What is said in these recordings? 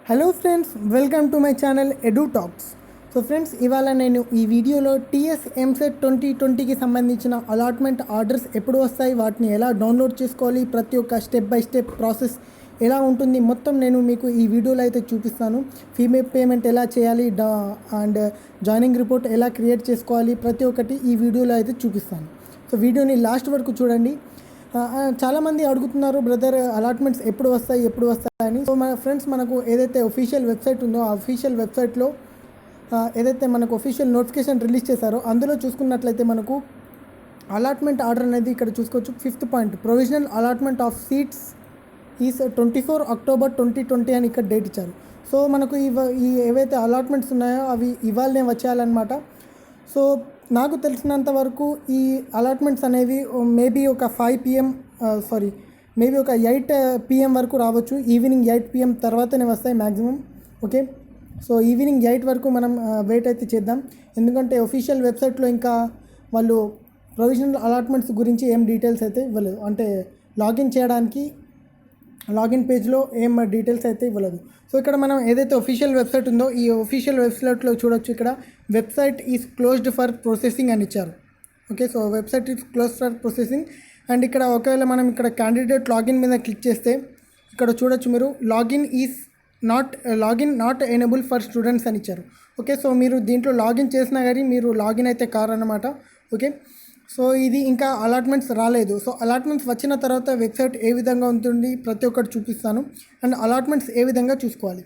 Hello friends, welcome to my channel Edu Talks. So friends, ఇవాళ నేను ఈ వీడియోలో టీఎస్ ఎంసెట్ 2020కి సంబంధించిన అలాట్మెంట్ ఆర్డర్స్ ఎప్పుడు వస్తాయి, వాటిని ఎలా డౌన్లోడ్ చేసుకోవాలి, ప్రతి ఒక్క స్టెప్ బై స్టెప్ ప్రాసెస్ ఎలా ఉంటుంది మొత్తం నేను మీకు ఈ వీడియోలో అయితే చూపిస్తాను. ఫీ పేమెంట్ ఎలా చేయాలి అండ్ జాయినింగ్ రిపోర్ట్ ఎలా క్రియేట్ చేసుకోవాలి, ప్రతి ఒక్కటి ఈ వీడియోలో అయితే చూపిస్తాను. సో వీడియోని లాస్ట్ వరకు చూడండి. చాలామంది అడుగుతున్నారు, బ్రదర్ అలాట్మెంట్స్ ఎప్పుడు వస్తాయని. సో మన ఫ్రెండ్స్, మనకు ఏదైతే ఒఫీషియల్ వెబ్సైట్ ఉందో ఆ ఒఫీషియల్ వెబ్సైట్లో ఏదైతే మనకు ఒఫీషియల్ నోటిఫికేషన్ రిలీజ్ చేశారో అందులో చూసుకున్నట్లయితే మనకు అలాట్మెంట్ ఆర్డర్ అనేది ఇక్కడ చూసుకోవచ్చు. 5th point, provisional allotment of seats is 24 October 2020 అని ఇక్కడ డేట్ ఇచ్చారు. సో మనకు ఈ ఏవైతే అలాట్మెంట్స్ ఉన్నాయో అవి ఇవాళనే వచ్చేయాలన్నమాట. సో నాకు తెలిసినంత వరకు ఈ అలాట్మెంట్స్ అనేవి మేబీ ఒక 5 PM మేబీ ఒక 8 PM వరకు రావచ్చు. ఈవినింగ్ 8 PM తర్వాతనే వస్తాయి మ్యాక్సిమం. ఓకే, సో ఈవినింగ్ 8 వరకు మనం వెయిట్ అయితే చేద్దాం. ఎందుకంటే ఒఫీషియల్ వెబ్సైట్లో ఇంకా వాళ్ళు ప్రొవిజనల్ అలాట్మెంట్స్ గురించి ఏం డీటెయిల్స్ అయితే ఇవ్వలేదు. అంటే లాగిన్ చేయడానికి లాగిన్ పేజ్లో ఏం డీటెయిల్స్ అయితే ఇవ్వలేదు. సో ఇక్కడ మనం ఏదైతే ఒఫీషియల్ వెబ్సైట్ ఉందో ఈ ఒఫీషియల్ వెబ్సైట్లో చూడొచ్చు, ఇక్కడ website is closed for processing అని ఇచ్చారు. Okay, so website is close for processing. And ఇక్కడ ఒకవేళ మనం ఇక్కడ క్యాండిడేట్ లాగిన్ మీద క్లిక్ చేస్తే ఇక్కడ చూడొచ్చు మీరు, login not enable for students అని ఇచ్చారు. ఓకే, సో మీరు దీంట్లో లాగిన్ చేసినా కానీ మీరు లాగిన్ అయితే కారన్నమాట. ఓకే, సో ఇది ఇంకా అలాట్మెంట్స్ రాలేదు. సో అలాట్మెంట్స్ వచ్చిన తర్వాత వెబ్సైట్ ఏ విధంగా ఉంటుంది ప్రతి ఒక్కటి చూపిస్తాను, అండ్ అలాట్మెంట్స్ ఏ విధంగా చూసుకోవాలి.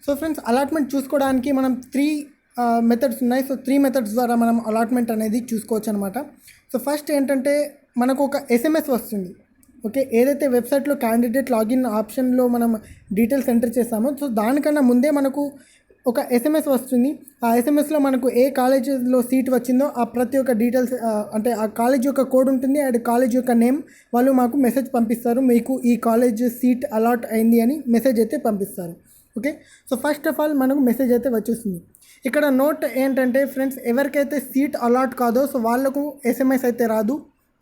సో ఫ్రెండ్స్, అలాట్మెంట్ చూసుకోవడానికి మనం 3 మెథడ్స్ ఉన్నాయి. సో 3 మెథడ్స్ ద్వారా మనం అలాట్మెంట్ అనేది చూసుకోవచ్చు అనమాట. సో ఫస్ట్ ఏంటంటే మనకు ఒక SMS వస్తుంది. ఓకే, ఏదైతే వెబ్సైట్లో క్యాండిడేట్ లాగిన్ ఆప్షన్లో మనం డీటెయిల్స్ ఎంటర్ చేస్తామో సో దానికన్నా ముందే మనకు ఒక SMS వస్తుంది. ఆ SMSలో మనకు ఏ కాలేజీలో సీట్ వచ్చిందో ఆ ప్రతి ఒక్క డీటెయిల్స్, అంటే ఆ కాలేజ్ యొక్క కోడ్ ఉంటుంది అండ్ కాలేజ్ యొక్క నేమ్, వాళ్ళు మాకు మెసేజ్ పంపిస్తారు, మీకు ఈ కాలేజ్ సీట్ అలాట్ అయింది అని మెసేజ్ అయితే పంపిస్తారు. Okay, so first of all మనకు మెసేజ్ అయితే వచ్చేస్తుంది. ఇక్కడ నోట్ ఏంటంటే ఫ్రెండ్స్, ఎవరికైతే సీట్ అలాట్ కాదో సో వాళ్ళకు SMS అయితే రాదు.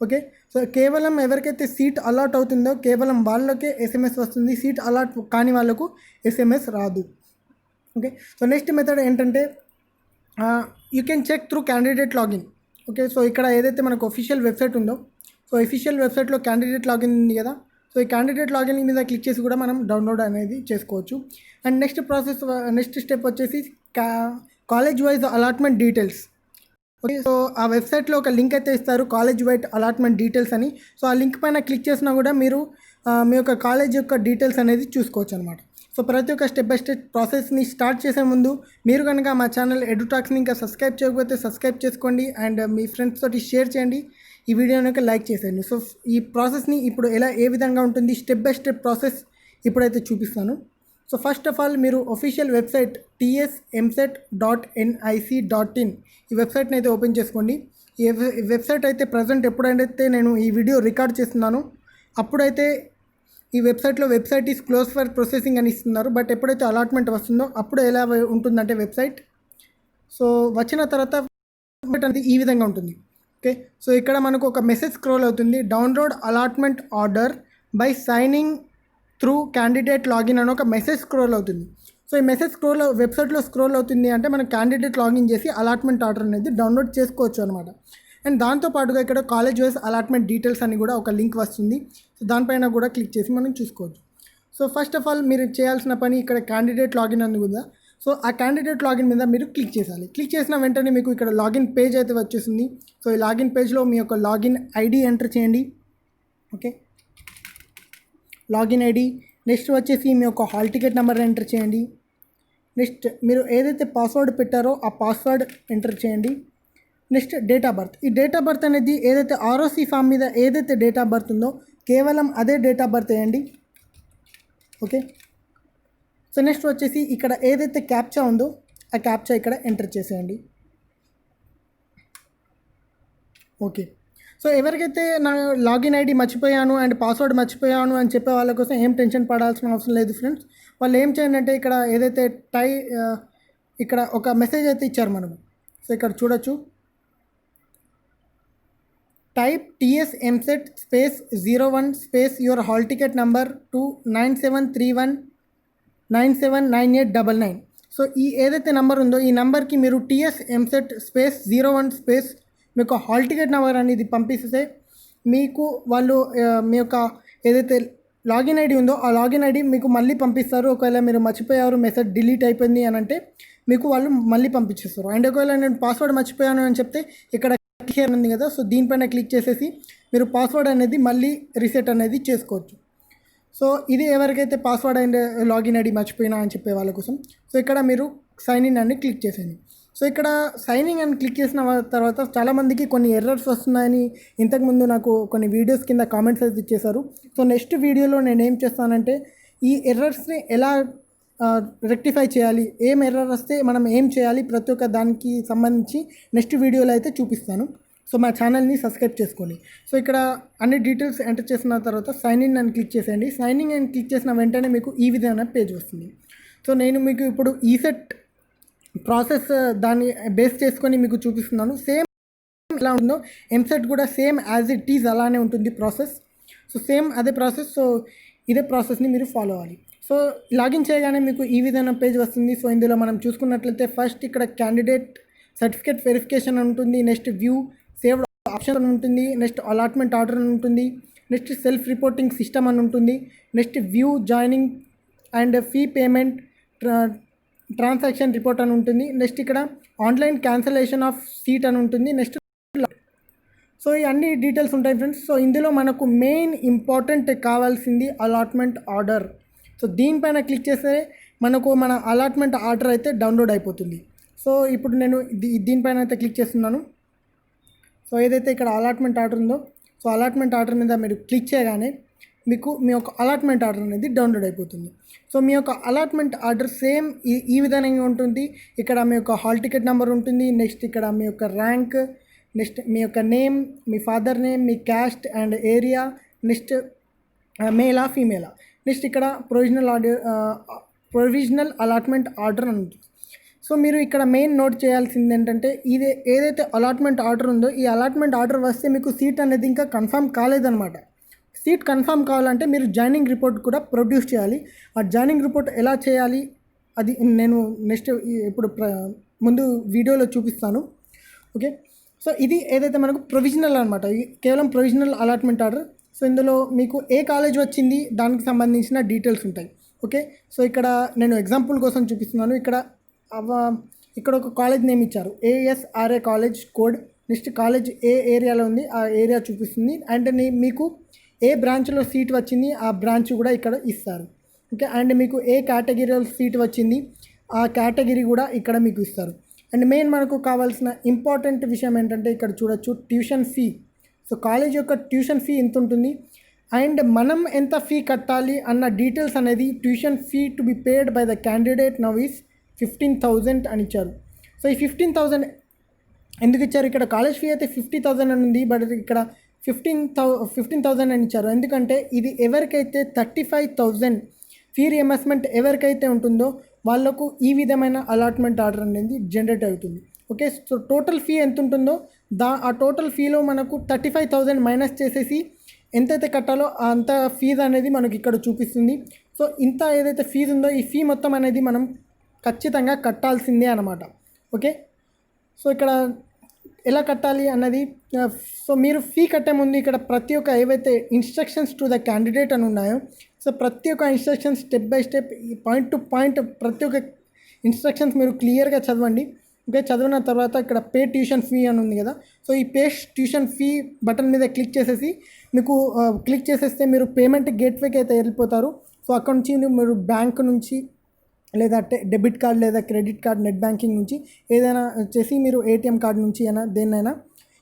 ఓకే, సో కేవలం ఎవరికైతే సీట్ అలాట్ అవుతుందో కేవలం వాళ్ళకే SMS వస్తుంది, సీట్ అలాట్ కాని వాళ్ళకు SMS రాదు. ఓకే, సో నెక్స్ట్ మెథడ్ ఏంటంటే you can check through candidate login. Okay, so ఇక్కడ ఏదైతే మనకు ఒఫీషియల్ వెబ్సైట్ ఉందో సో అఫీషియల్ వెబ్సైట్లో క్యాండిడేట్ లాగిన్ ఉంది కదా, సో ఈ క్యాండిడేట్ లాగిన్ మీద క్లిక్ చేసి కూడా మనం డౌన్లోడ్ అనేది చేసుకోవచ్చు. అండ్ నెక్స్ట్ స్టెప్ వచ్చేసి college wise allotment details. Okay, so ఆ వెబ్సైట్లో ఒక లింక్ అయితే ఇస్తారు, కాలేజ్ వైజ్ అలాట్మెంట్ డీటెయిల్స్ అని. సో ఆ లింక్ పైన క్లిక్ చేసినా కూడా మీరు మీ యొక్క కాలేజ్ యొక్క డీటెయిల్స్ అనేది చూసుకోవచ్చు అనమాట. సో ప్రతి ఒక్క స్టెప్ బై స్టెప్ ప్రాసెస్ని స్టార్ట్ చేసే ముందు మీరు కనుక మా ఛానల్ ఎడుటాక్స్ని ఇంకా సబ్స్క్రైబ్ చేయకపోతే సబ్స్క్రైబ్ చేసుకోండి అండ్ మీ ఫ్రెండ్స్ తోటి షేర్ చేయండి, ఈ వీడియోని లైక్ చేసేయండి. సో ఈ ప్రాసెస్ని ఇప్పుడు ఏ విధంగా ఉంటుంది స్టెప్ బై స్టెప్ ప్రాసెస్ ఇప్పుడైతే చూపిస్తాను. సో ఫస్ట్ ఆఫ్ ఆల్ మీరు ఒఫీషియల్ వెబ్సైట్ tsemset.nic.in ఈ వెబ్సైట్ని అయితే ఓపెన్ చేసుకోండి. ఈ వెబ్సైట్ అయితే ప్రజెంట్ ఎప్పుడైతే నేను ఈ వీడియో రికార్డ్ చేస్తున్నానో అప్పుడైతే ఈ website is close for processing అని ఇస్తున్నారు. బట్ ఎప్పుడైతే అలాట్మెంట్ వస్తుందో అప్పుడు ఎలా ఉంటుందంటే వెబ్సైట్, సో వచ్చిన తర్వాత అనేది ఈ విధంగా ఉంటుంది. ఓకే, సో ఇక్కడ మనకు ఒక మెసేజ్ స్క్రోల్ అవుతుంది, download allotment order by signing through candidate login అని ఒక మెసేజ్ స్క్రోల్ అవుతుంది. సో ఈ మెసేజ్ వెబ్సైట్లో స్క్రోల్ అవుతుంది అంటే మనం క్యాండిడేట్ లాగిన్ చేసి అలాట్మెంట్ ఆర్డర్ అనేది డౌన్లోడ్ చేసుకోవచ్చు అనమాట. అండ్ దాంతోపాటుగా ఇక్కడ కాలేజ్ వైజ్ అలాట్మెంట్ డీటెయిల్స్ అని కూడా ఒక లింక్ వస్తుంది. సో దానిపైన కూడా క్లిక్ చేసి మనం చూసుకోవచ్చు. సో ఫస్ట్ ఆఫ్ ఆల్ మీరు చేయాల్సిన పని ఇక్కడ క్యాండిడేట్ లాగిన్ అని కూడా, సో ఆ క్యాండిడేట్ లాగిన్ మీద మీరు క్లిక్ చేయాలి. క్లిక్ చేసిన వెంటనే మీకు ఇక్కడ లాగిన్ పేజ్ అయితే వచ్చేస్తుంది. సో ఈ లాగిన్ పేజ్లో మీ యొక్క లాగిన్ ఐడి ఎంటర్ చేయండి. ఓకే, లాగిన్ ఐడి, నెక్స్ట్ వచ్చేసి మీ యొక్క హాల్ టికెట్ నెంబర్ ఎంటర్ చేయండి. నెక్స్ట్ మీరు ఏదైతే పాస్వర్డ్ పెట్టారో ఆ పాస్వర్డ్ ఎంటర్ చేయండి. నెక్స్ట్ డేట్ ఆఫ్ బర్త్, ఈ డేట్ ఆఫ్ బర్త్ అనేది ఏదైతే ROC ఫామ్ మీద ఏదైతే డేట్ ఆఫ్ బర్త్ ఉందో కేవలం అదే డేట్ ఆఫ్ బర్త్ వేయండి. ఓకే, సో నెక్స్ట్ వచ్చేసి ఇక్కడ ఏదైతే క్యాప్చా ఉందో ఆ క్యాప్చా ఇక్కడ ఎంటర్ చేసేయండి. ఓకే, సో ఎవరికైతే నా లాగిన్ ఐడి మర్చిపోయాను అండ్ పాస్వర్డ్ మర్చిపోయాను అని చెప్పే వాళ్ళ కోసం ఏం టెన్షన్ పడాల్సిన అవసరం లేదు ఫ్రెండ్స్. వాళ్ళు ఏం చేయండి అంటే ఇక్కడ ఏదైతే ఇక్కడ ఒక మెసేజ్ అయితే ఇచ్చారు మనము. సో ఇక్కడ చూడొచ్చు, type TSMset space 01 space your hall ticket number to 9731 979899. So ఈ ఏదైతే నెంబర్ ఉందో ఈ నెంబర్కి మీరు టీఎస్ ఎంసెట్ స్పేస్ 01 స్పేస్ మీకు హాల్ టికెట్ నెంబర్ అనేది పంపిస్తే మీకు వాళ్ళు మీ యొక్క ఏదైతే లాగిన్ ఐడి ఉందో ఆ లాగిన్ ఐడి మీకు మళ్ళీ పంపిస్తారు. ఒకవేళ మీరు మర్చిపోయారు, మెసేజ్ డిలీట్ అయిపోయింది అని అంటే మీకు వాళ్ళు మళ్ళీ పంపించేస్తారు. అండ్ ఒకవేళ నేను పాస్వర్డ్ మర్చిపోయాను అని చెప్తే ఇక్కడ క్లిక్ ఉంది కదా, సో దీనిపైన క్లిక్ చేసేసి మీరు పాస్వర్డ్ అనేది మళ్ళీ రీసెట్ అనేది చేసుకోవచ్చు. సో ఇది ఎవరికైతే పాస్వర్డ్ అండ్ లాగిన్ ఐడి మర్చిపోయినా అని చెప్పే వాళ్ళ కోసం. సో ఇక్కడ మీరు సైన్ ఇన్ అని క్లిక్ చేసేయండి. సో ఇక్కడ సైన్ ఇన్ అని క్లిక్ చేసిన తర్వాత చాలామందికి కొన్ని ఎర్రర్స్ వస్తున్నాయని ఇంతకుముందు నాకు కొన్ని వీడియోస్ కింద కామెంట్స్ అయితే ఇచ్చేశారు. సో నెక్స్ట్ వీడియోలో నేను ఏం చేస్తానంటే ఈ ఎర్రర్స్ని ఎలా రెక్టిఫై చేయాలి, ఏం ఎర్రర్ వస్తే మనం ఏం చేయాలి, ప్రతి ఒక్క దానికి సంబంధించి నెక్స్ట్ వీడియోలో అయితే చూపిస్తాను. సో మా ఛానల్ని సబ్స్క్రైబ్ చేసుకోండి. సో ఇక్కడ అన్ని డీటెయిల్స్ ఎంటర్ చేసిన తర్వాత సైన్ ఇన్ అని క్లిక్ చేసేయండి. సైన్ ఇన్ అని క్లిక్ చేసిన వెంటనే మీకు ఈ విధమైన పేజ్ వస్తుంది. సో నేను మీకు ఇప్పుడు ఈసెట్ ప్రాసెస్ దాన్ని బేస్ చేసుకొని మీకు చూపిస్తున్నాను. సేమ్ ఎలా ఉందో ఎంసెట్ కూడా సేమ్ యాజ్ ఇట్ ఈజ్ అలానే ఉంటుంది ప్రాసెస్. సో సేమ్ అదే ప్రాసెస్. సో ఇదే ప్రాసెస్ని మీరు ఫాలో అవ్వాలి. సో లాగిన్ చేయగానే మీకు ఈ విధమైన పేజ్ వస్తుంది. సో ఇందులో మనం చూసుకున్నట్లయితే ఫస్ట్ ఇక్కడ క్యాండిడేట్ సర్టిఫికేట్ వెరిఫికేషన్ ఉంటుంది, నెక్స్ట్ వ్యూ సేవ్డ్ ఆప్షన్ అని ఉంటుంది, నెక్స్ట్ అలాట్మెంట్ ఆర్డర్ అని ఉంటుంది, నెక్స్ట్ సెల్ఫ్ రిపోర్టింగ్ సిస్టమ్ అని ఉంటుంది, next view joining and fee payment transaction report అని ఉంటుంది, నెక్స్ట్ ఇక్కడ ఆన్లైన్ క్యాన్సలేషన్ ఆఫ్ సీట్ అని ఉంటుంది, నెక్స్ట్. సో ఈ అన్ని డీటెయిల్స్ ఉంటాయి ఫ్రెండ్స్. సో ఇందులో మనకు మెయిన్ ఇంపార్టెంట్ కావాల్సింది అలాట్మెంట్ ఆర్డర్. సో దీనిపైన క్లిక్ చేస్తే మనకు మన అలాట్మెంట్ ఆర్డర్ అయితే డౌన్లోడ్ అయిపోతుంది. సో ఇప్పుడు నేను దీనిపైన అయితే క్లిక్ చేస్తున్నాను. సో ఏదైతే ఇక్కడ అలాట్మెంట్ ఆర్డర్ ఉందో సో అలాట్మెంట్ ఆర్డర్ మీద మీరు క్లిక్ చేయగానే మీకు మీ యొక్క అలాట్మెంట్ ఆర్డర్ అనేది డౌన్లోడ్ అయిపోతుంది. సో మీ యొక్క అలాట్మెంట్ ఆర్డర్ సేమ్ ఈ విధంగా ఉంటుంది. ఇక్కడ మీ యొక్క హాల్ టికెట్ నెంబర్ ఉంటుంది, నెక్స్ట్ ఇక్కడ మీ యొక్క ర్యాంక్, నెక్స్ట్ మీ యొక్క name, me father name, me caste and area, next మేలా ఫీమేలా, నెక్స్ట్ ఇక్కడ ప్రొవిజనల్ అలాట్మెంట్ ఆర్డర్ అని ఉంటుంది. సో మీరు ఇక్కడ మెయిన్ నోట్ చేయాల్సింది ఏంటంటే ఏదైతే అలాట్మెంట్ ఆర్డర్ ఉందో ఈ అలాట్మెంట్ ఆర్డర్ వస్తే మీకు సీట్ అనేది ఇంకా కన్ఫర్మ్ కాలేదన్నమాట. సీట్ కన్ఫర్మ్ కావాలంటే మీరు జాయినింగ్ రిపోర్ట్ కూడా ప్రొడ్యూస్ చేయాలి. ఆ జాయినింగ్ రిపోర్ట్ ఎలా చేయాలి అది నేను నెక్స్ట్ ఇప్పుడు ముందు వీడియోలో చూపిస్తాను. ఓకే. సో ఇది ఏదైతే మనకు ప్రొవిజనల్ అనమాట, కేవలం ప్రొవిజనల్ అలాట్మెంట్ ఆర్డర్. సో ఇందులో మీకు ఏ కాలేజ్ వచ్చింది దానికి సంబంధించిన డీటెయిల్స్ ఉంటాయి. ఓకే. సో ఇక్కడ నేను ఎగ్జాంపుల్ కోసం చూపిస్తున్నాను. ఇక్కడ ఒక కాలేజ్ నేమ్ ఇచ్చారు, ఏఎస్ఆర్ఏ కాలేజ్ కోడ్, నెక్స్ట్ కాలేజ్ ఏ ఏరియాలో ఉంది ఆ ఏరియా చూపిస్తుంది, అండ్ మీకు ఏ బ్రాంచ్లో సీట్ వచ్చింది ఆ బ్రాంచ్ కూడా ఇక్కడ ఇస్తారు. ఓకే. అండ్ మీకు ఏ కేటగిరీలో సీట్ వచ్చింది ఆ కేటగిరీ కూడా ఇక్కడ మీకు ఇస్తారు. అండ్ మెయిన్ మనకు కావాల్సిన ఇంపార్టెంట్ విషయం ఏంటంటే ఇక్కడ చూడొచ్చు ట్యూషన్ ఫీ. సో కాలేజ్ యొక్క ట్యూషన్ ఫీ ఎంత ఉంటుంది అండ్ మనం ఎంత ఫీ కట్టాలి అన్న డీటెయిల్స్ అనేది tuition fee to be paid by the candidate now is 15,000 అని ఇచ్చారు. సో ఈ 15,000 ఎందుకు ఇచ్చారు? ఇక్కడ కాలేజ్ ఫీ అయితే 50,000 అని ఉంది, బట్ ఇక్కడ 15,000 అని ఇచ్చారు. ఎందుకంటే ఇది ఎవరికైతే 35,000 ఫీ రియంబర్స్మెంట్ ఎవరికైతే ఉంటుందో వాళ్ళకు ఈ విధమైన అలాట్మెంట్ ఆర్డర్ అనేది జనరేట్ అవుతుంది. ఓకే. సో టోటల్ ఫీ ఎంత ఉంటుందో ఆ టోటల్ ఫీలో మనకు 35,000 మైనస్ చేసేసి ఎంతైతే కట్టాలో అంత ఫీజు అనేది మనకి ఇక్కడ చూపిస్తుంది. సో ఇంత ఏదైతే ఫీజు ఉందో ఈ ఫీ మొత్తం అనేది మనం ఖచ్చితంగా కట్టాల్సిందే అన్నమాట. ఓకే. సో ఇక్కడ ఎలా కట్టాలి అన్నది, సో మీరు ఫీ కట్టే ముందు ఇక్కడ ప్రతి ఒక్క ఏవైతే ఇన్స్ట్రక్షన్స్ టు ద క్యాండిడేట్ అని ఉన్నాయో సో ప్రతి ఒక్క instructions step by step point to point ప్రతి ఒక్క ఇన్స్ట్రక్షన్స్ మీరు క్లియర్గా చదవండి. ఓకే. చదివిన తర్వాత ఇక్కడ పే ట్యూషన్ ఫీ అని ఉంది కదా, సో ఈ పే ట్యూషన్ ఫీ బటన్ మీద క్లిక్ చేసేసి మీకు క్లిక్ చేసేస్తే మీరు పేమెంట్ గేట్వేకి అయితే వెళ్ళిపోతారు. సో అక్కడ నుంచి మీరు బ్యాంక్ నుంచి లేదా డెబిట్ కార్డ్ లేదా క్రెడిట్ కార్డ్ నెట్ బ్యాంకింగ్ నుంచి ఏదైనా చేసి మీరు ఏటీఎం కార్డ్ నుంచి అయినా దేన్నైనా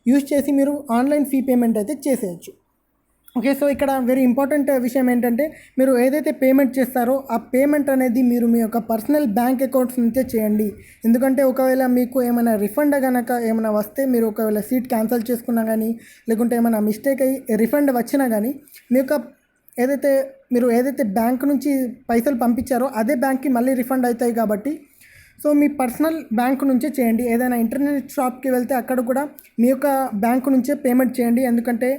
యూజ్ చేసి మీరు ఆన్లైన్ ఫీ పేమెంట్ అయితే చేసేయచ్చు. ఓకే. సో ఇక్కడ వెరీ ఇంపార్టెంట్ విషయం ఏంటంటే మీరు ఏదైతే పేమెంట్ చేస్తారో ఆ పేమెంట్ అనేది మీరు మీ యొక్క పర్సనల్ బ్యాంక్ అకౌంట్స్ నుంచే చేయండి. ఎందుకంటే ఒకవేళ మీకు ఏమైనా రిఫండ్ కనుక ఏమైనా వస్తే మీరు ఒకవేళ సీట్ క్యాన్సిల్ చేసుకున్నా కానీ లేకుంటే ఏమైనా మిస్టేక్ అయ్యి రిఫండ్ వచ్చినా కానీ మీ యొక్క ఏదైతే బ్యాంక్ నుంచి పైసలు పంపించారో అదే బ్యాంక్కి మళ్ళీ రిఫండ్ అవుతాయి. కాబట్టి సో మీ పర్సనల్ బ్యాంక్ నుంచే చేయండి. ఏదైనా ఇంటర్నెట్ షాప్కి వెళ్తే అక్కడ కూడా మీ యొక్క బ్యాంక్ నుంచే పేమెంట్ చేయండి, ఎందుకంటే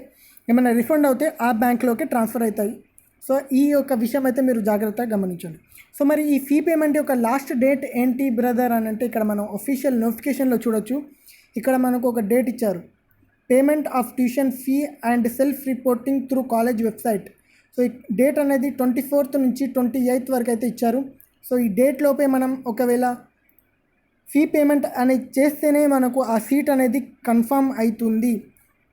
ఏమైనా రిఫండ్ అవుతే ఆ బ్యాంక్లోకి ట్రాన్స్ఫర్ అవుతాయి. సో ఈ యొక్క విషయం అయితే మీరు జాగ్రత్తగా గమనించండి. సో మరి ఈ ఫీ పేమెంట్ యొక్క లాస్ట్ డేట్ ఏంటి బ్రదర్ అని అంటే ఇక్కడ మనం అఫీషియల్ నోటిఫికేషన్లో చూడొచ్చు. ఇక్కడ మనకు ఒక డేట్ ఇచ్చారు, payment of tuition fee and self reporting through college website. So ఈ డేట్ అనేది 24th నుంచి 28th వరకు అయితే ఇచ్చారు. సో ఈ డేట్ లోపే మనం ఒకవేళ ఫీ పేమెంట్ అనేది చేస్తేనే మనకు ఆ సీట్ అనేది కన్ఫర్మ్ అవుతుంది.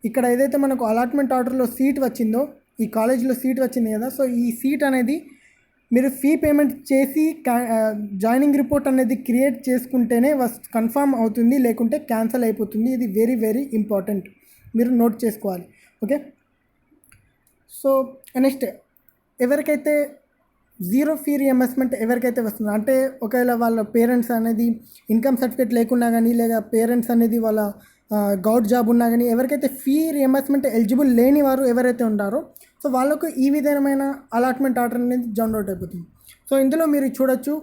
ఇక్కడ ఏదైతే మనకు అలాట్మెంట్ ఆర్డర్లో సీట్ వచ్చిందో, ఈ కాలేజ్లో సీట్ వచ్చింది కదా, సో ఈ సీట్ అనేది మీరు ఫీ పేమెంట్ చేసి జాయినింగ్ రిపోర్ట్ అనేది క్రియేట్ చేసుకుంటేనే కన్ఫర్మ్ అవుతుంది, లేకుంటే క్యాన్సిల్ అయిపోతుంది. ఇది వెరీ వెరీ ఇంపార్టెంట్, మీరు నోట్ చేసుకోవాలి. ఓకే, సో నెక్స్ట్ ఎవరికైతే జీరో ఫీ రియంబర్స్మెంట్ ఎవరికైతే వస్తుందో, అంటే ఒకవేళ వాళ్ళ పేరెంట్స్ అనేది ఇన్కమ్ సర్టిఫికేట్ లేకున్నా కానీ, లేదా పేరెంట్స్ అనేది వాళ్ళ గవర్నమెంట్ జాబ్ ఉన్నా కానీ, ఎవరికైతే ఫీ రియంబర్స్మెంట్ ఎలిజిబుల్ లేని వారు ఎవరైతే ఉంటారో, సో వాళ్ళకు ఈ విధమైన అలాట్మెంట్ ఆర్డర్ అనేది జనరేట్ అయిపోతుంది. సో ఇందులో మీరు చూడొచ్చు,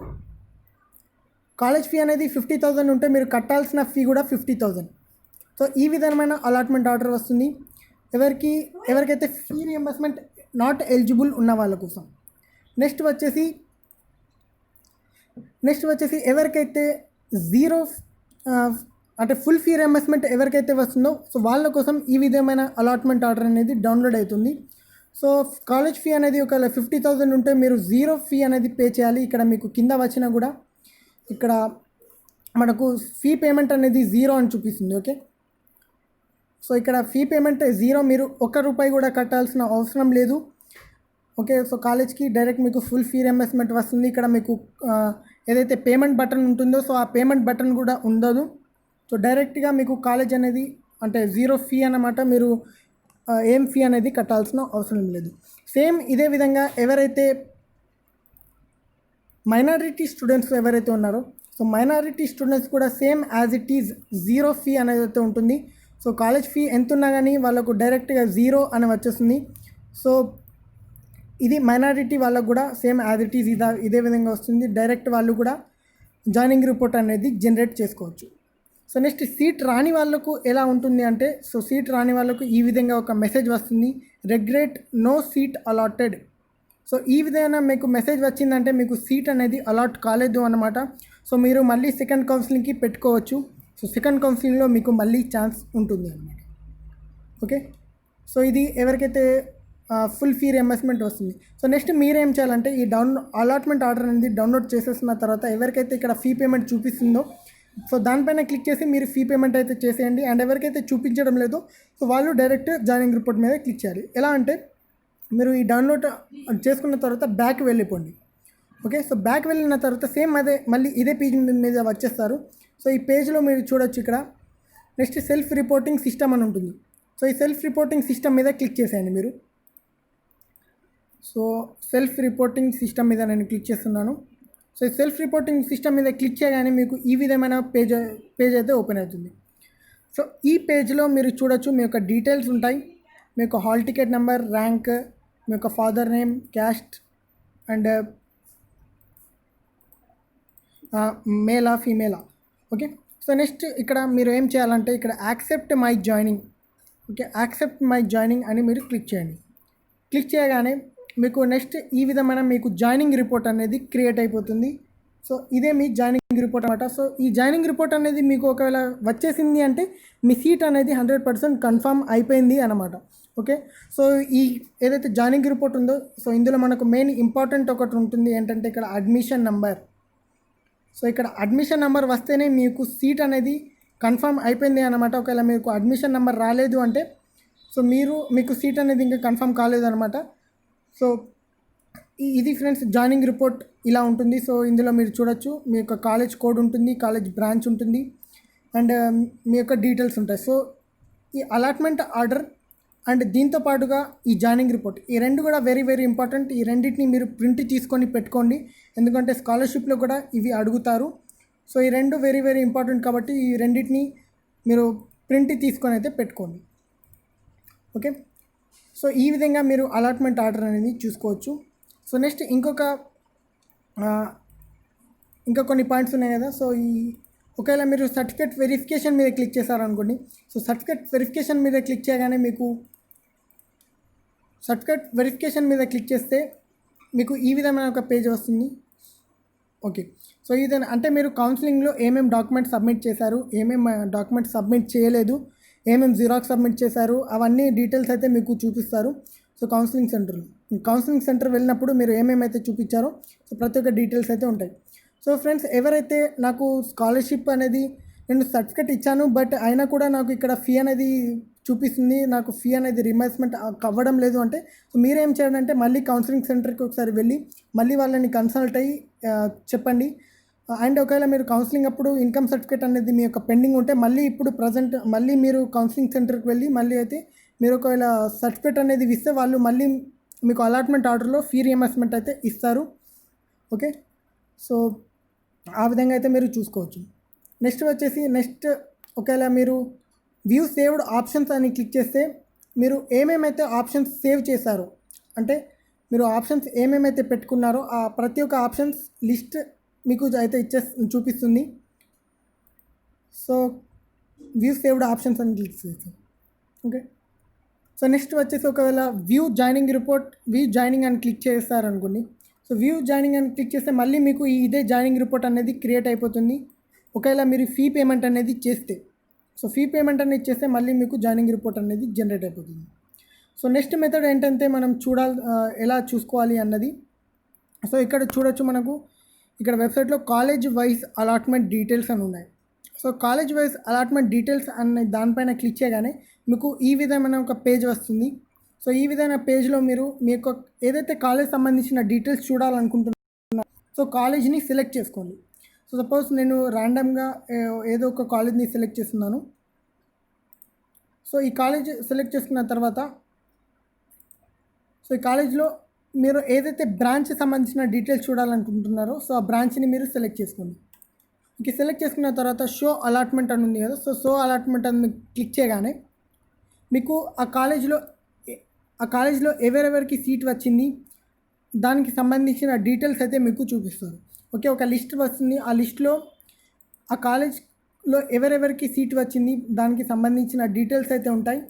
కాలేజ్ ఫీ అనేది 50,000 ఉంటే మీరు కట్టాల్సిన ఫీ కూడా 50,000. సో ఈ విధమైన అలాట్మెంట్ ఆర్డర్ వస్తుంది ఎవరికైతే ఫీ రియంబర్స్మెంట్ నాట్ ఎలిజిబుల్ ఉన్న వాళ్ళ కోసం. నెక్స్ట్ వచ్చేసి ఎవరికైతే జీరో అంటే ఫుల్ ఫీ రియంబర్స్మెంట్ ఎవరికైతే వస్తుందో, సో వాళ్ళ కోసం ఈ విధమైన అలాట్మెంట్ ఆర్డర్ అనేది డౌన్లోడ్ అవుతుంది. సో కాలేజ్ ఫీ అనేది ఒకవేళ 50,000 ఉంటే మీరు జీరో ఫీ అనేది పే చేయాలి. ఇక్కడ మీకు కింద వచ్చినా కూడా ఇక్కడ మనకు ఫీ పేమెంట్ అనేది జీరో అని చూపిస్తుంది. ఓకే, సో ఇక్కడ ఫీ పేమెంట్ జీరో, మీరు ₹1 కూడా కట్టాల్సిన అవసరం లేదు. ఓకే, సో కాలేజ్కి డైరెక్ట్ మీకు ఫుల్ ఫీ రియంబర్స్మెంట్ వస్తుంది. ఇక్కడ మీకు ఏదైతే పేమెంట్ బటన్ ఉంటుందో, సో ఆ పేమెంట్ బటన్ కూడా ఉండదు. సో డైరెక్ట్గా మీకు కాలేజ్ అనేది అంటే జీరో ఫీ అన్నమాట, మీరు ఏం ఫీ అనేది కట్టాల్సిన అవసరం లేదు. సేమ్ ఇదే విధంగా ఎవరైతే మైనారిటీ స్టూడెంట్స్ ఎవరైతే ఉన్నారో, సో మైనారిటీ స్టూడెంట్స్ కూడా same as it is zero fee అనేది అయితే ఉంటుంది. సో కాలేజ్ ఫీ ఎంత ఉన్నా కానీ వాళ్ళకు డైరెక్ట్గా జీరో అని వచ్చేస్తుంది. సో ఇది మైనారిటీ వాళ్ళకు కూడా సేమ్ యాజ్ ఇట్ ఈజ్ ఇదే విధంగా వస్తుంది. డైరెక్ట్ వాళ్ళు కూడా జాయినింగ్ రిపోర్ట్ అనేది జనరేట్ చేసుకోవచ్చు. సో నెక్స్ట్ సీట్ రాని వాళ్ళకు ఎలా ఉంటుంది అంటే, సో సీట్ రాని వాళ్ళకు ఈ విధంగా ఒక మెసేజ్ వస్తుంది, regret no seat allotted. So ఈ విధంగా మీకు మెసేజ్ వచ్చిందంటే మీకు సీట్ అనేది అలాట్ కాలేదు అన్నమాట. సో మీరు మళ్ళీ సెకండ్ కౌన్సిలింగ్కి పెట్టుకోవచ్చు. సో సెకండ్ కౌన్సిలింగ్లో మీకు మళ్ళీ ఛాన్స్ ఉంటుంది అన్నమాట. ఓకే, సో ఇది ఎవరికైతే ఫుల్ ఫీ రియంబర్స్మెంట్ వస్తుంది. సో నెక్స్ట్ మీరేం చేయాలంటే ఈ అలాట్మెంట్ ఆర్డర్ అనేది డౌన్లోడ్ చేసేసిన తర్వాత ఎవరికైతే ఇక్కడ ఫీ పేమెంట్ చూపిస్తుందో, సో దానిపైన క్లిక్ చేసి మీరు ఫీ పేమెంట్ అయితే చేసేయండి. అండ్ ఎవరికైతే చూపించడం లేదో, సో వాళ్ళు డైరెక్ట్ జాయినింగ్ రిపోర్ట్ మీద క్లిక్ చేయాలి. ఎలా అంటే మీరు ఈ డౌన్లోడ్ చేసుకున్న తర్వాత బ్యాక్ వెళ్ళిపోండి. ఓకే, సో బ్యాక్ వెళ్ళిన తర్వాత సేమ్ అదే మళ్ళీ ఇదే పేజ్ మీద వచ్చేస్తారు. సో ఈ పేజ్లో మీరు చూడొచ్చు, ఇక్కడ నెక్స్ట్ సెల్ఫ్ రిపోర్టింగ్ సిస్టమ్ అని ఉంటుంది. సో ఈ సెల్ఫ్ రిపోర్టింగ్ సిస్టమ్ మీద క్లిక్ చేసేయండి మీరు. సో సెల్ఫ్ రిపోర్టింగ్ సిస్టమ్ మీద నేను క్లిక్ చేస్తున్నాను. సో ఈ సెల్ఫ్ రిపోర్టింగ్ సిస్టమ్ మీద క్లిక్ చేయగానే మీకు ఈ విధమైన పేజ్ అయితే ఓపెన్ అవుతుంది. సో ఈ పేజ్లో మీరు చూడొచ్చు, మీ యొక్క డీటెయిల్స్ ఉంటాయి, మీ యొక్క హాల్ టికెట్ నెంబర్, ర్యాంక్, మీ యొక్క ఫాదర్ నేమ్, క్యాస్ట్ అండ్ మేలా ఫీమేలా. ఓకే, సో నెక్స్ట్ ఇక్కడ మీరు ఏం చేయాలంటే ఇక్కడ accept my joining. Okay, accept my joining అని మీరు క్లిక్ చేయండి. క్లిక్ చేయగానే మీకు నెక్స్ట్ ఈ విధమైన మీకు జాయినింగ్ రిపోర్ట్ అనేది క్రియేట్ అయిపోతుంది. సో ఇదే మీ జాయినింగ్ రిపోర్ట్ అనమాట. సో ఈ జాయినింగ్ రిపోర్ట్ అనేది మీకు ఒకవేళ వచ్చేసింది అంటే మీ సీట్ అనేది 100% కన్ఫర్మ్ అయిపోయింది అన్నమాట. ఓకే, సో ఈ ఏదైతే జాయినింగ్ రిపోర్ట్ ఉందో, సో ఇందులో మనకు మెయిన్ ఇంపార్టెంట్ ఒకటి ఉంటుంది ఏంటంటే ఇక్కడ అడ్మిషన్ నెంబర్. సో ఇక్కడ అడ్మిషన్ నెంబర్ వస్తేనే మీకు సీట్ అనేది కన్ఫర్మ్ అయిపోయింది అన్నమాట. ఒకవేళ మీకు అడ్మిషన్ నెంబర్ రాలేదు అంటే సో మీకు సీట్ అనేది ఇంకా కన్ఫర్మ్ కాలేదు అనమాట. సో ఇది ఫ్రెండ్స్ జాయినింగ్ రిపోర్ట్ ఇలా ఉంటుంది. సో ఇందులో మీరు చూడొచ్చు, మీ యొక్క కాలేజ్ కోడ్ ఉంటుంది, కాలేజ్ బ్రాంచ్ ఉంటుంది అండ్ మీ యొక్క డీటెయిల్స్ ఉంటాయి. సో ఈ అలాట్మెంట్ ఆర్డర్ అండ్ దీంతో పాటుగా ఈ జాయినింగ్ రిపోర్ట్, ఈ రెండు కూడా వెరీ వెరీ ఇంపార్టెంట్. ఈ రెండింటిని మీరు ప్రింట్ తీసుకొని పెట్టుకోండి, ఎందుకంటే స్కాలర్షిప్లో కూడా ఇవి అడుగుతారు. సో ఈ రెండు వెరీ వెరీ ఇంపార్టెంట్ కాబట్టి ఈ రెండింటిని మీరు ప్రింట్ తీసుకొని అయితే పెట్టుకోండి. ఓకే, సో ఈ విధంగా మీరు అలాట్మెంట్ ఆర్డర్ అనేది చూసుకోవచ్చు. సో నెక్స్ట్ ఇంకా కొన్ని పాయింట్స్ ఉన్నాయి కదా. సో ఒకవేళ మీరు సర్టిఫికేట్ వెరిఫికేషన్ మీద క్లిక్ చేశారనుకోండి. సో సర్టిఫికేట్ వెరిఫికేషన్ మీద క్లిక్ చేయగానే మీకు సర్టిఫికేట్ వెరిఫికేషన్ మీద క్లిక్ చేస్తే మీకు ఈ విధమైన ఒక పేజ్ వస్తుంది. ఓకే. సో ఇదేనా అంటే మీరు కౌన్సిలింగ్‌లో ఏమేమి డాక్యుమెంట్స్ సబ్మిట్ చేశారు, ఏమేమి డాక్యుమెంట్స్ సబ్మిట్ చేయలేదు, ఏమేమి జిరాక్స్ సబ్మిట్ చేశారు, అవన్నీ డీటెయిల్స్ అయితే మీకు చూపిస్తారు. సో కౌన్సిలింగ్ సెంటర్‌లో. కౌన్సిలింగ్ సెంటర్ వెళ్ళినప్పుడు మీరు ఏమేమైతే చూపించారో సో ప్రతి ఒక్క డీటెయిల్స్ అయితే ఉంటాయి. సో ఫ్రెండ్స్, ఎవరైతే నాకు స్కాలర్‌షిప్ అనేది నేను సర్టిఫికేట్ ఇచ్చాను, బట్ అయినా కూడా నాకు ఇక్కడ ఫీ అనేది చూపిస్తుంది, నాకు ఫీ అనేది రీయింబర్స్‌మెంట్ అవ్వడం లేదు అంటే, సో మీరేం చేయండి అంటే మళ్ళీ కౌన్సిలింగ్ సెంటర్‌కి ఒకసారి వెళ్ళి మళ్ళీ వాళ్ళని కన్సల్ట్ అయ్యి చెప్పండి. అండ్ ఒకవేళ మీరు కౌన్సిలింగ్ అప్పుడు ఇన్కమ్ సర్టిఫికేట్ అనేది మీ యొక్క పెండింగ్ ఉంటే మళ్ళీ ఇప్పుడు ప్రజెంట్ మళ్ళీ మీరు కౌన్సిలింగ్ సెంటర్కి వెళ్ళి మళ్ళీ అయితే మీరు ఒకవేళ సర్టిఫికేట్ అనేది ఇస్తే వాళ్ళు మళ్ళీ మీకు అలాట్మెంట్ ఆర్డర్లో ఫీ రీయింబర్స్‌మెంట్ అయితే ఇస్తారు. ఓకే. సో ఆ విధంగా అయితే మీరు చూసుకోవచ్చు. నెక్స్ట్ ఒకవేళ మీరు వ్యూ సేవ్డ్ ఆప్షన్స్ అని క్లిక్ చేస్తే మీరు ఏమేమైతే ఆప్షన్స్ సేవ్ చేశారో, అంటే మీరు ఆప్షన్స్ ఏమేమైతే పెట్టుకున్నారో ఆ ప్రతి ఒక్క ఆప్షన్స్ లిస్ట్ మీకు అయితే చూపిస్తుంది. సో వ్యూ సేవ్డ్ ఆప్షన్స్ అని క్లిక్ చేస్తాం. ఓకే. సో నెక్స్ట్ ఒకవేళ వ్యూ జాయినింగ్ అని క్లిక్ చేస్తారనుకోండి. సో వ్యూ జాయినింగ్ అని క్లిక్ చేస్తే మళ్ళీ మీకు ఇదే జాయినింగ్ రిపోర్ట్ అనేది క్రియేట్ అయిపోతుంది. ఒకవేళ మీరు ఫీ పేమెంట్ అనేది చేస్తే, సో ఫీ పేమెంట్ అనేది చేస్తే మళ్ళీ మీకు జాయినింగ్ రిపోర్ట్ అనేది జనరేట్ అయిపోతుంది. సో నెక్స్ట్ మెథడ్ ఏంటంటే మనం ఎలా చూసుకోవాలి అన్నది. సో ఇక్కడ చూడొచ్చు, మనకు ఇక్కడ వెబ్సైట్లో కాలేజ్ వైజ్ అలాట్మెంట్ డీటెయిల్స్ అని ఉన్నాయి. So college wise allotment details అనే దానిపైన క్లిక్ చేయగానే మీకు ఈ విధమైన ఒక పేజ్ వస్తుంది. సో ఈ విధమైన పేజ్లో మీరు మీ యొక్క ఏదైతే కాలేజ్ సంబంధించిన డీటెయిల్స్ చూడాలనుకుంటున్నారో సో కాలేజ్ని సెలెక్ట్ చేసుకోండి. సో సపోజ్ నేను ర్యాండమ్గా ఏదో ఒక కాలేజ్ని సెలెక్ట్ చేస్తున్నాను. సో ఈ కాలేజ్ సెలెక్ట్ చేసుకున్న తర్వాత సో ఈ కాలేజ్లో మీరు ఏదైతే బ్రాంచ్ సంబంధించిన డీటెయిల్స్ చూడాలనుకుంటున్నారో సో ఆ బ్రాంచ్ని మీరు సెలెక్ట్ చేసుకోండి. ఓకే. సెలెక్ట్ చేసుకున్న తర్వాత షో అలాట్మెంట్ అని ఉంది కదా, సో అలాట్మెంట్ అని క్లిక్ చేయగానే మీకు ఆ కాలేజ్లో ఎవరెవరికి సీట్ వచ్చింది దానికి సంబంధించిన డీటెయిల్స్ అయితే మీకు చూపిస్తారు. ఓకే. ఒక లిస్ట్ వస్తుంది, ఆ లిస్ట్లో ఆ కాలేజ్లో ఎవరెవరికి సీట్ వచ్చింది దానికి సంబంధించిన డీటెయిల్స్ అయితే ఉంటాయి.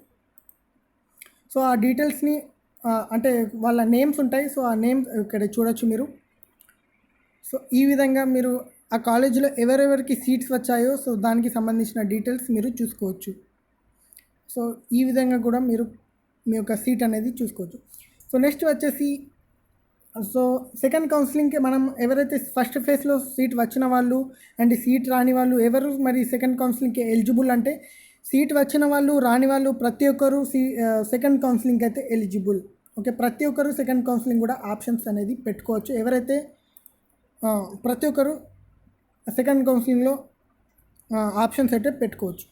సో ఆ డీటెయిల్స్ని అంటే వాళ్ళ నేమ్స్ ఉంటాయి. సో ఆ నేమ్స్ ఇక్కడ చూడొచ్చు మీరు. సో ఈ విధంగా మీరు ఆ కాలేజీలో ఎవరెవరికి సీట్స్ వచ్చాయో సో దానికి సంబంధించిన డీటెయిల్స్ మీరు చూసుకోవచ్చు. సో ఈ విధంగా కూడా మీరు మీ యొక్క సీట్ అనేది చూసుకోవచ్చు. సో నెక్స్ట్ సో సెకండ్ కౌన్సిలింగ్కి మనం ఎవరైతే ఫస్ట్ ఫేజ్లో సీట్ వచ్చిన వాళ్ళు అండ్ సీట్ రాని వాళ్ళు ఎవరు మరి సెకండ్ కౌన్సిలింగ్కి ఎలిజిబుల్ అంటే, సీట్ వచ్చిన వాళ్ళు రాని వాళ్ళు ప్రతి ఒక్కరు సెకండ్ కౌన్సిలింగ్కి అయితే ఎలిజిబుల్. ఓకే. ప్రతి ఒక్కరు సెకండ్ కౌన్సిలింగ్ కూడా ఆప్షన్స్ అనేది పెట్టుకోవచ్చు. ఎవరైతే ప్రతి ఒక్కరు సెకండ్ కౌన్సిలింగ్లో ఆప్షన్స్ అయితే పెట్టుకోవచ్చు.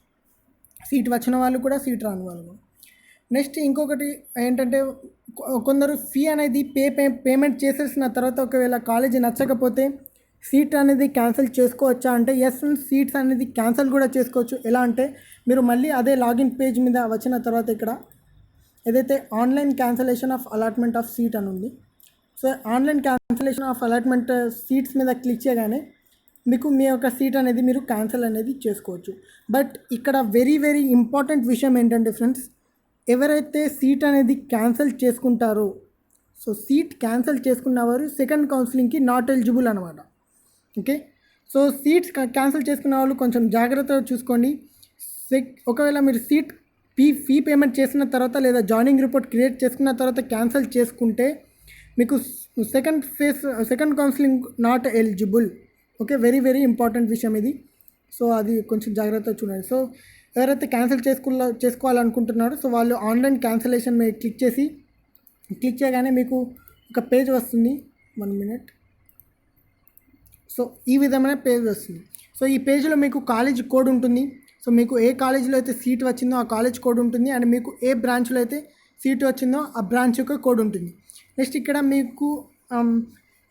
సీట్ వచ్చిన వాళ్ళు కూడా సీట్ రాని వాళ్ళు కూడా. నెక్స్ట్ ఇంకొకటి ఏంటంటే కొందరు ఫీ అనేది పేమెంట్ చేసేసిన తర్వాత ఒకవేళ కాలేజీ నచ్చకపోతే సీట్ అనేది క్యాన్సిల్ చేసుకోవచ్చా అంటే ఎస్ ఫ్రెండ్స్, సీట్స్ అనేది క్యాన్సిల్ కూడా చేసుకోవచ్చు. ఎలా అంటే మీరు మళ్ళీ అదే లాగిన్ పేజ్ మీద వచ్చిన తర్వాత ఇక్కడ ఏదైతే online cancellation of allotment of seat అని ఉంది. So online cancellation of allotment seats మీద క్లిక్ చేయగానే మీకు మీ యొక్క సీట్ అనేది మీరు క్యాన్సిల్ అనేది చేసుకోవచ్చు. బట్ ఇక్కడ వెరీ వెరీ ఇంపార్టెంట్ విషయం ఏంటంటే ఫ్రెండ్స్, ఎవరైతే సీట్ అనేది క్యాన్సిల్ చేసుకుంటారో సో సీట్ క్యాన్సిల్ చేసుకున్న వారు సెకండ్ కౌన్సిలింగ్కి నాట్ ఎలిజిబుల్ అనమాట. ఓకే. సో సీట్స్ క్యాన్సిల్ చేసుకున్న వాళ్ళు కొంచెం జాగ్రత్తగా చూసుకోండి. ఒకవేళ మీరు సీట్ ఫీ పేమెంట్ చేసిన తర్వాత లేదా జాయినింగ్ రిపోర్ట్ క్రియేట్ చేసుకున్న తర్వాత క్యాన్సిల్ చేసుకుంటే మీకు second counselling not eligible. Okay. Very very important విషయం ఇది. సో అది కొంచెం జాగ్రత్తగా చూడండి. సో ఎవరైతే క్యాన్సిల్ చేసుకోవాలనుకుంటున్నారో సో వాళ్ళు ఆన్లైన్ క్యాన్సిలేషన్ మీద క్లిక్ చేయగానే మీకు ఒక పేజ్ వస్తుంది. 1 minute. సో ఈ విధమైన పేజ్ వస్తుంది. సో ఈ పేజ్లో మీకు కాలేజ్ కోడ్ ఉంటుంది. సో మీకు ఏ కాలేజీలో అయితే సీట్ వచ్చిందో ఆ కాలేజ్ కోడ్ ఉంటుంది అండ్ మీకు ఏ బ్రాంచ్లో అయితే సీట్ వచ్చిందో ఆ బ్రాంచ్ యొక్క కోడ్ ఉంటుంది. నెక్స్ట్ ఇక్కడ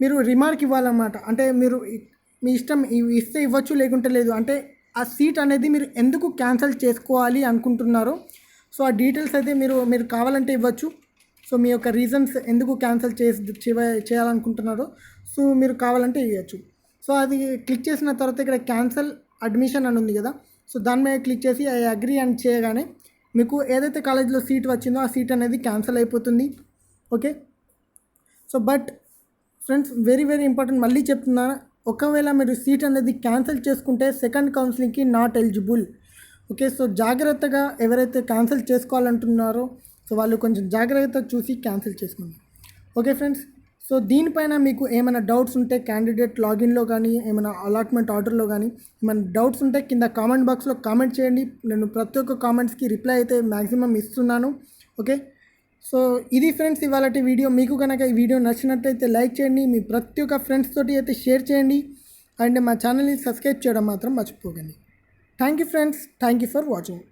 మీరు రిమార్క్ ఇవ్వాలన్నమాట. అంటే మీరు మీ ఇష్టం ఇస్తే ఇవ్వచ్చు, లేకుంటే లేదు. అంటే ఆ సీట్ అనేది మీరు ఎందుకు క్యాన్సిల్ చేసుకోవాలి అనుకుంటున్నారో సో ఆ డీటెయిల్స్ అయితే మీరు కావాలంటే ఇవ్వచ్చు. సో మీ యొక్క రీజన్స్ ఎందుకు క్యాన్సిల్ చేయాలనుకుంటున్నారో సో మీరు కావాలంటే ఇవ్వచ్చు. సో అది క్లిక్ చేసిన తర్వాత ఇక్కడ క్యాన్సిల్ అడ్మిషన్ అని ఉంది కదా, సో దాని మీద క్లిక్ చేసి ఐ అగ్రీ అని చేయగానే మీకు ఏదైతే కాలేజీలో సీట్ వచ్చిందో ఆ సీట్ అనేది క్యాన్సిల్ అయిపోతుంది. Okay. So but friends, very very important, మళ్ళీ చెప్తున్నా, ఒకవేళ మీరు సీట్ అనేది క్యాన్సిల్ చేసుకుంటే సెకండ్ కౌన్సిలింగ్కి నాట్ ఎలిజిబుల్. ఓకే, సో జాగ్రత్తగా ఎవరైతే క్యాన్సిల్ చేసుకోవాలంటున్నారో సో వాళ్ళు కొంచెం జాగ్రత్తగా చూసి క్యాన్సిల్ చేసుకోండి. ఓకే ఫ్రెండ్స్, సో దీనిపైన మీకు ఏమైనా డౌట్స్ ఉంటే క్యాండిడేట్ లాగిన్లో కానీ ఏమైనా అలాట్మెంట్ ఆర్డర్లో కానీ ఏమైనా డౌట్స్ ఉంటే కింద కామెంట్ బాక్స్లో కామెంట్ చేయండి. నేను ప్రతి ఒక్క కామెంట్స్కి రిప్లై అయితే మ్యాక్సిమం ఇస్తున్నాను. ఓకే, సో ఇది ఫ్రెండ్స్ ఇవాళటి వీడియో. మీకు కనుక ఈ వీడియో నచ్చినట్లయితే లైక్ చేయండి, మీ ప్రతి ఒక్క ఫ్రెండ్స్ తోటి అయితే షేర్ చేయండి, అండ్ మా ఛానల్ని సబ్స్క్రైబ్ చేయడం మాత్రం మర్చిపోకండి. Thank you friends, thank you for watching.